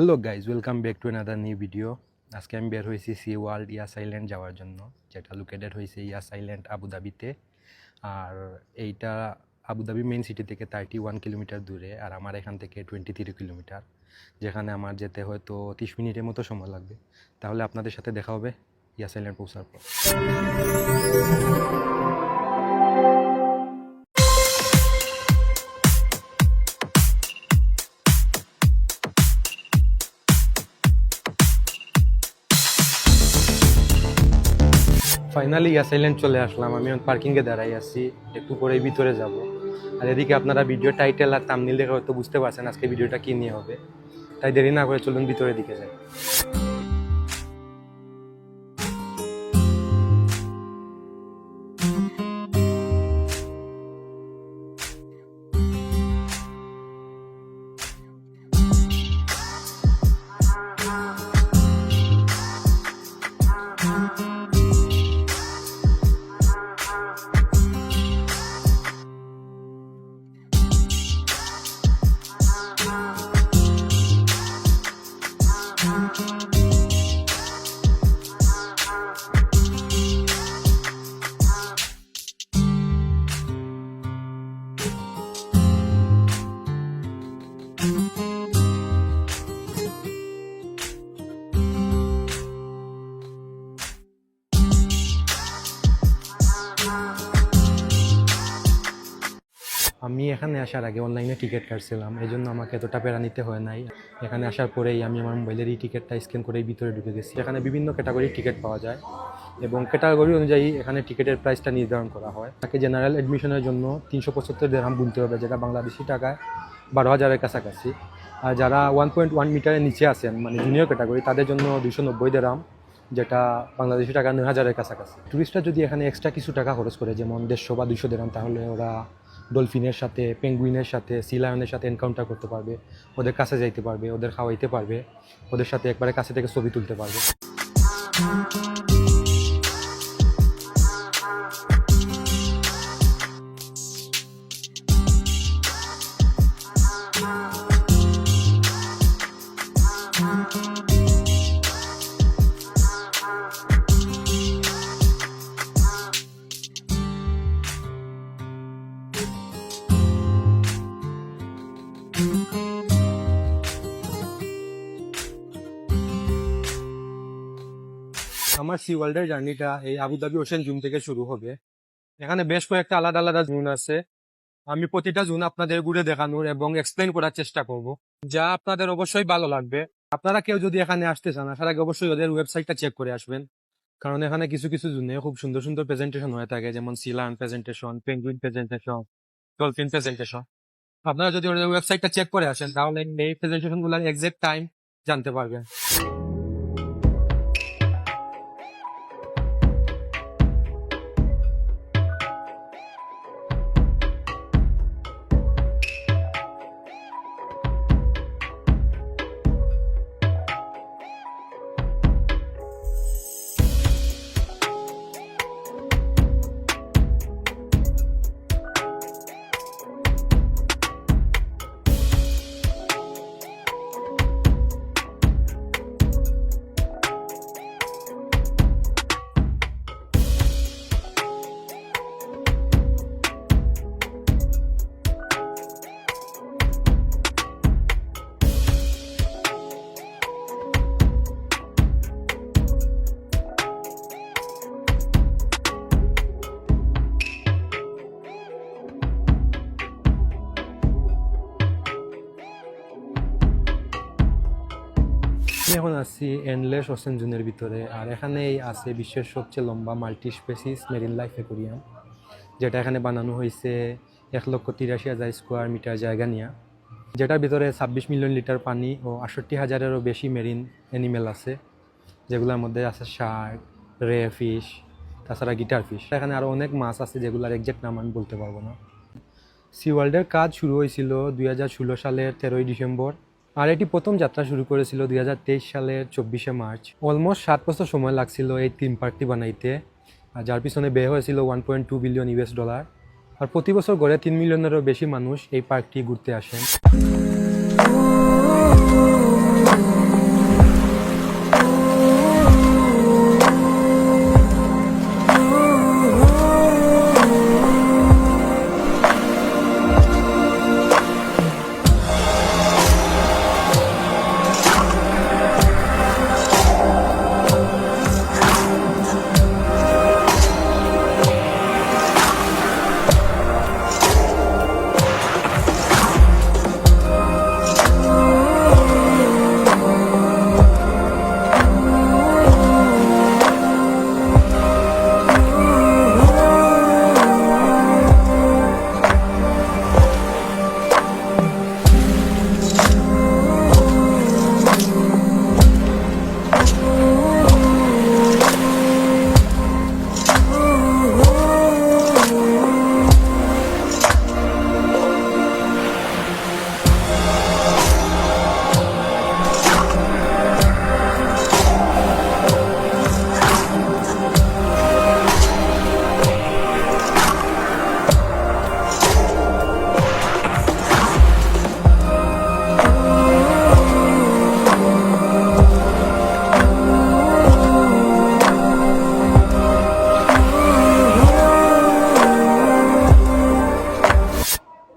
Hello guys, welcome back to another new video. আজকে আমি বের হয়েছি সি ওয়ার্ল্ড ইয়াস আইল্যান্ড যাওয়ার জন্য, যেটা লোকেটেড হয়েছে ইয়াস আইল্যান্ড আবুধাবিতে। আর এইটা আবুধাবি মেইন সিটি থেকে 31 কিলোমিটার দূরে, আর আমার এখান থেকে 23 কিলোমিটার, যেখানে আমার যেতে হয়তো 30 মিনিটের মতো সময় লাগবে। তাহলে আপনাদের সাথে দেখা হবে ইয়াস আইল্যান্ড পৌঁছার পর। ফাইনালি ইয়াস আইল্যান্ড চলে আসলাম। আমি পার্কিংয়ে দাঁড়াই আছি, একটু পরেই ভিতরে যাব। আর এদিকে আপনারা ভিডিও টাইটেল আর থাম্বনেইল দেখে হয়তো বুঝতে পারছেন আজকে ভিডিওটা কী নিয়ে হবে। তাই দেরি না করে চলুন ভিতরের দিকে যাই। আমি এখানে আসার আগে অনলাইনে টিকিট কাটছিলাম, এই জন্য আমাকে এতটা প্যারা নিতে হয় নাই। এখানে আসার পরেই আমি আমার মোবাইলের এই টিকিটটা স্ক্যান করেই ভিতরে ঢুকে গেছি। এখানে বিভিন্ন ক্যাটাগরির টিকিট পাওয়া যায় এবং ক্যাটাগরি অনুযায়ী এখানে টিকিটের প্রাইসটা নির্ধারণ করা হয়। তাকে জেনারেল অ্যাডমিশনের জন্য 375 দিরহাম গুনতে হবে, যেটা বাংলাদেশি টাকায় 12,000-এর কাছাকাছি। আর যারা 1.1 মিটারের নিচে আছেন, মানে জুনিয়র ক্যাটাগরি, তাদের জন্য 290 দিরহাম, যেটা বাংলাদেশি টাকা 9,000-এর কাছাকাছি। টুরিস্টরা যদি এখানে এক্সট্রা কিছু টাকা খরচ করে, যেমন 150 বা 200 দিরহাম, তাহলে ওরা ডলফিনের সাথে, পেঙ্গুইনের সাথে, সি লায়নের সাথে এনকাউন্টার করতে পারবে, ওদের কাছে যাইতে পারবে, ওদের খাওয়াইতে পারবে, ওদের সাথে একবারে কাছে থেকে ছবি তুলতে পারবে। আমার সি ওয়ার্ল্ডের জার্নিটা এই আবুধাবি ওশেন জুন থেকে শুরু হবে। এখানে বেশ কয়েকটা আলাদা আলাদা জোন আছে। আমি প্রতিটা জোন আপনাদের ঘুরে দেখানোর এবং এক্সপ্লেন করার চেষ্টা করব, যা আপনাদের অবশ্যই ভালো লাগবে। আপনারা কেউ যদি এখানে আসতে চান, আসার আগে অবশ্যই ওদের ওয়েবসাইটটা চেক করে আসবেন, কারণ এখানে কিছু কিছু জোনে খুব সুন্দর সুন্দর প্রেজেন্টেশন হয়ে থাকে, যেমন sea lion presentation, penguin presentation, dolphin presentation. আপনারা যদি ওদের ওয়েবসাইটটা চেক করে আসেন, তাহলে এই প্রেজেন্টেশনগুলোর এক্সাক্ট টাইম জানতে পারবেন। এখন আছি এন্ডলেস ওশেন জোনের ভিতরে, আর এখানেই আছে বিশ্বের সবচেয়ে লম্বা multi species marine life aquarium, যেটা এখানে বানানো হয়েছে 1,83,000 স্কোয়ার মিটার জায়গা নিয়ে, যেটার ভিতরে 26 মিলিয়ন লিটার পানি ও 68,000-এরও বেশি মেরিন অ্যানিমেল আছে, যেগুলোর মধ্যে আছে শার্ক, রে ফিশ, তাছাড়া গিটার ফিশ। এখানে আরও অনেক মাছ আছে যেগুলোর এক্সাক্ট নাম আমি বলতে পারবো না। সি ওয়ার্ল্ডের কাজ শুরু হয়েছিল 2016 সালের 13ই ডিসেম্বর, আর এটি প্রথম যাত্রা শুরু করেছিল 2023 সালের 24শে মার্চ। অলমোস্ট 7 বছর সময় লাগছিল এই থিম পার্কটি বানাইতে, আর যার পিছনে ব্যয় হয়েছিল $1.2 বিলিয়ন। আর প্রতি বছর গড়ে 3 মিলিয়নেরও বেশি মানুষ এই পার্কটি ঘুরতে আসেন।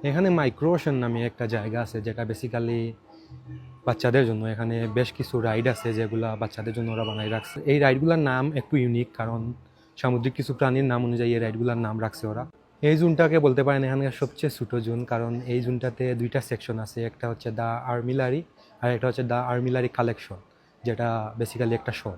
এখানে মাইক্রো ওশান নামে একটা জায়গা আছে যেটা বেসিক্যালি বাচ্চাদের জন্য। এখানে বেশ কিছু রাইড আছে যেগুলা বাচ্চাদের জন্য ওরা বানাই রাখছে। এই রাইডগুলোর নাম একটু ইউনিক, কারণ সামুদ্রিক কিছু প্রাণীর নাম অনুযায়ী এই রাইডগুলোর নাম রাখছে ওরা। এই জোনটাকে বলতে পারেন এখানকার সবচেয়ে ছোটো জোন, কারণ এই জোনটাতে দুইটা সেকশন আছে, একটা হচ্ছে দ্য আর্মিলারি আর একটা হচ্ছে দ্য আর্মিলারি কালেকশন, যেটা বেসিক্যালি একটা শো।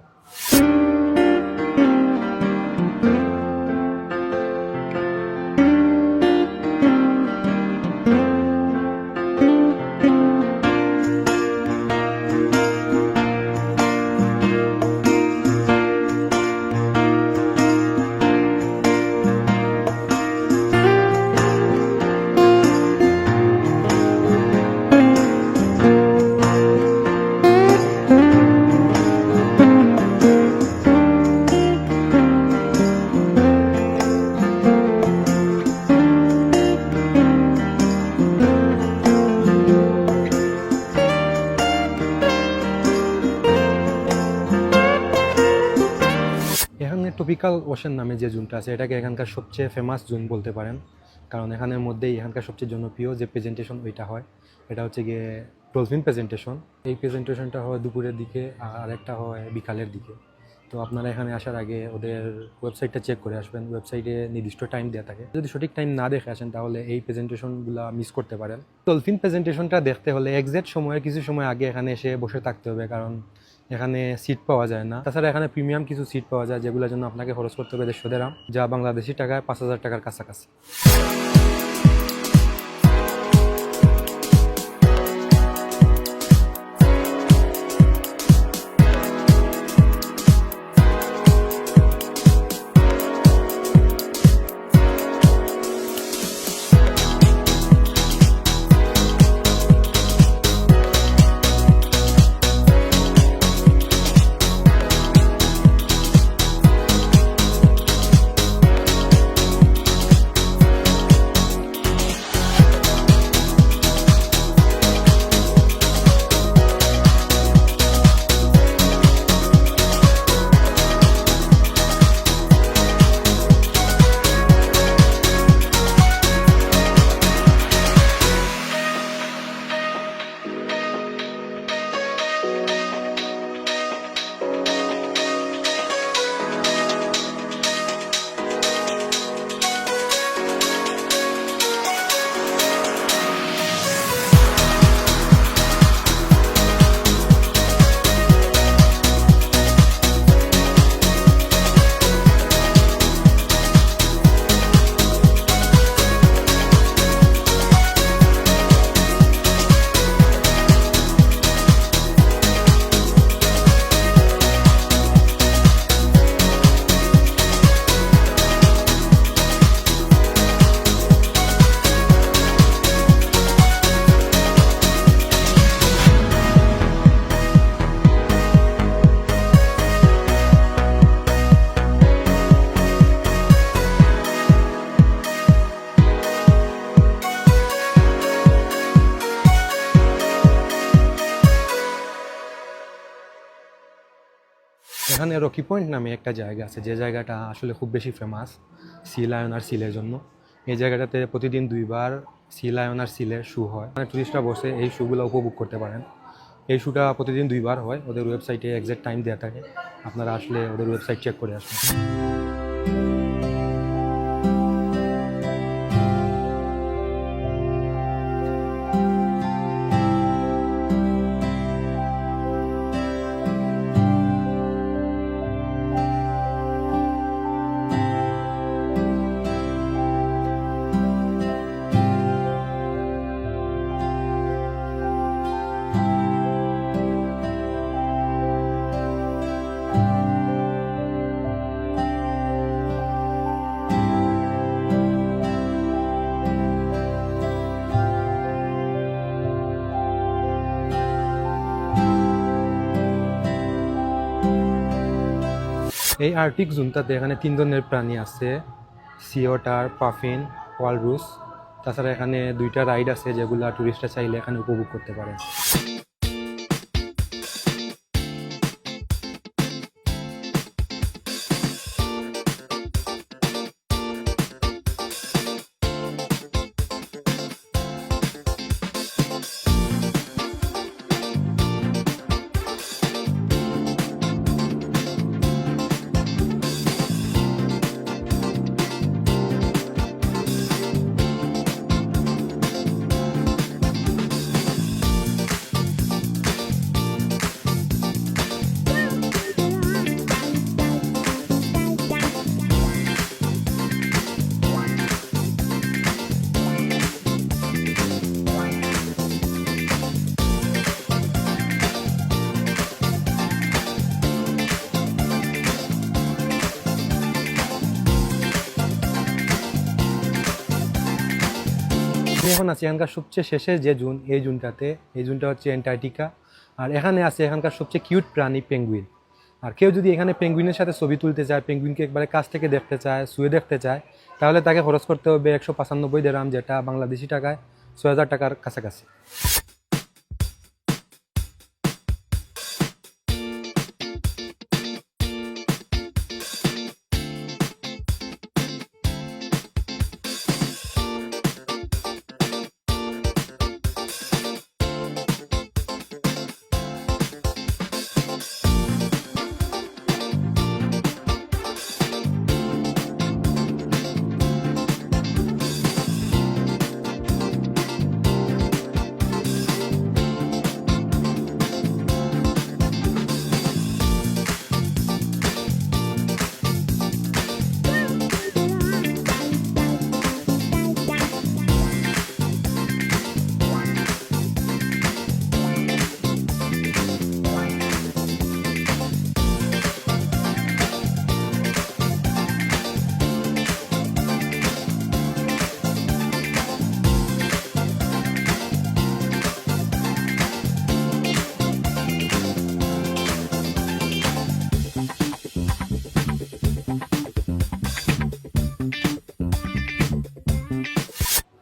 এখানে টপিক্যাল ওশান নামে যে জোনটা আছে এটাকে এখানকার সবচেয়ে ফেমাস জোন বলতে পারেন, কারণ এখানের মধ্যেই এখানকার সবচেয়ে জনপ্রিয় যে প্রেজেন্টেশন ওইটা হয়, এটা হচ্ছে গিয়ে ডলফিন প্রেজেন্টেশন। এই প্রেজেন্টেশনটা হয় দুপুরের দিকে আর একটা হয় বিকালের দিকে। তো আপনারা এখানে আসার আগে ওদের ওয়েবসাইটটা চেক করে আসবেন, ওয়েবসাইটে নির্দিষ্ট টাইম দেওয়া থাকে। যদি সঠিক টাইম না দেখে আসেন তাহলে এই প্রেজেন্টেশনগুলো মিস করতে পারেন। ডলফিন প্রেজেন্টেশনটা দেখতে হলে এক্সাক্ট সময়ের কিছু সময় আগে এখানে এসে বসে থাকতে হবে, কারণ এখানে সিট পাওয়া যায় না। তাছাড়া এখানে প্রিমিয়াম কিছু সিট পাওয়া যায় যেগুলোর জন্য আপনাকে খরচ করতে হবে 150 দিরহাম, যা বাংলাদেশি টাকায় 5000 টাকার কাছাকাছি। এখানে রকি পয়েন্ট নামে একটা জায়গা আছে, যে জায়গাটা আসলে খুব বেশি ফেমাস সি লায়ন আর সিলের জন্য। এই জায়গাটাতে প্রতিদিন 2বার সি লায়ন আর সিলের শো হয়, মানে টুরিস্টরা বসে এই শোগুলো উপভোগ করতে পারেন। এই শোটা প্রতিদিন 2বার হয়, ওদের ওয়েবসাইটে এক্সাক্ট টাইম দেওয়া থাকে, আপনারা আসলে ওদের ওয়েবসাইট চেক করে আসবেন। এই আর্কটিক জোনটাতে এখানে 3 ধরনের প্রাণী আছে, সি অটার, পাফিন, ওয়ালরুস। তাছাড়া এখানে 2টা রাইড আছে যেগুলো টুরিস্টরা চাইলে এখানে উপভোগ করতে পারে। আমি এখন আছি এখানকার সবচেয়ে শেষে যে জোন, এই জোনটাতে। এই জোনটা হচ্ছে অ্যান্টার্কটিকা। আর এখানে আছে এখানকার সবচেয়ে কিউট প্রাণী পেঙ্গুইন। আর কেউ যদি এখানে পেঙ্গুইনের সাথে ছবি তুলতে চায়, পেঙ্গুইনকে একবারে কাছ থেকে দেখতে চায়, শুয়ে দেখতে চায়, তাহলে তাকে খরচ করতে হবে 195 দিরহাম, যেটা বাংলাদেশি টাকায় 6000 টাকার কাছাকাছি।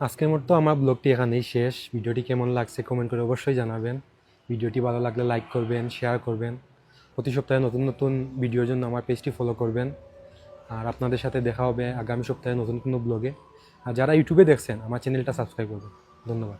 আজকের মতো আমার ব্লগটি এখানেই শেষ। ভিডিওটি কেমন লাগছে কমেন্ট করে অবশ্যই জানাবেন। ভিডিওটি ভালো লাগলে লাইক করবেন, শেয়ার করবেন। প্রতি সপ্তাহে নতুন নতুন ভিডিওর জন্য আমার পেজটি ফলো করবেন। আর আপনাদের সাথে দেখা হবে আগামী সপ্তাহে নতুন কোনো ব্লগে। আর যারা ইউটিউবে দেখছেন, আমার চ্যানেলটা সাবস্ক্রাইব করবেন। ধন্যবাদ।